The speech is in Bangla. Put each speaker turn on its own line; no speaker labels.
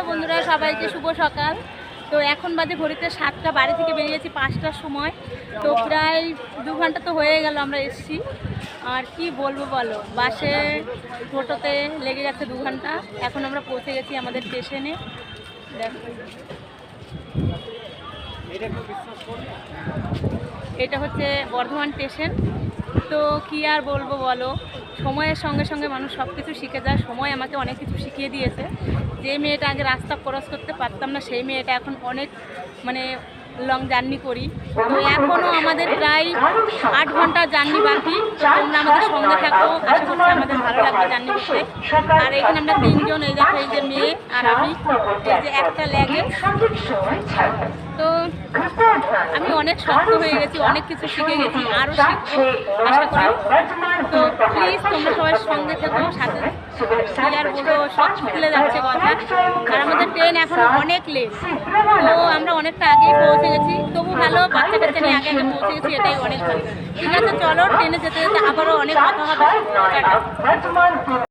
বন্ধুরা সবাইকে শুভ সকাল। তো এখন বাজে ঘড়িতে 7টা, বাড়ি থেকে বেরিয়েছি 5টার সময়। তো প্রায় 2 ঘন্টা তো হয়ে গেল আমরা এসেছি। আর কি বলবো বলো, বাসে টোটোতে লেগে গেছে 2 ঘন্টা। এখন আমরা পৌঁছে গেছি আমাদের স্টেশনে। দেখো এটা হচ্ছে বর্ধমান স্টেশন। তো কি আর বলবো বলো, সময়ের সঙ্গে সঙ্গে মানুষ সব কিছু শিখে যায়। সময় আমাকে অনেক কিছু শিখিয়ে দিয়েছে। যে মেয়েটা আগে রাস্তা ক্রস করতে পারতাম না, সেই মেয়েটা এখন অনেক লং জার্নি করি। তো এখনও আমাদের প্রায় 8 ঘন্টা জার্নি বাকি। তো তোমরা আমাদের সঙ্গে থাকো, আশা করছি আমাদের ভালো লাগবে জার্নি করতে। আর এখানে আমরা 3 জন, এই দেখো, এই যে মেয়ে আর আমি, এই যে একটা ল্যাগেজ। তো আমি অনেক শক্ত হয়ে গেছি, অনেক কিছু শিখে গেছি, আরও শিখবো আশা করি। তো প্লিজ তোমরা সবাই সঙ্গে থেকো, সাথে কি আর বলবো, সব খুলে যাচ্ছে কথা। আর আমাদের ট্রেন এখনও অনেক লেট। তো আমরা অনেকটা আগেই পৌঁছে গেছি, তবু ভালো, বাচ্চা কাচ্চা নিয়ে আগে পৌঁছে গেছি, এটাই অনেক ভালো। ঠিক আছে, চলো ট্রেনে যেতে যেতে আবারও অনেক কথা হবে।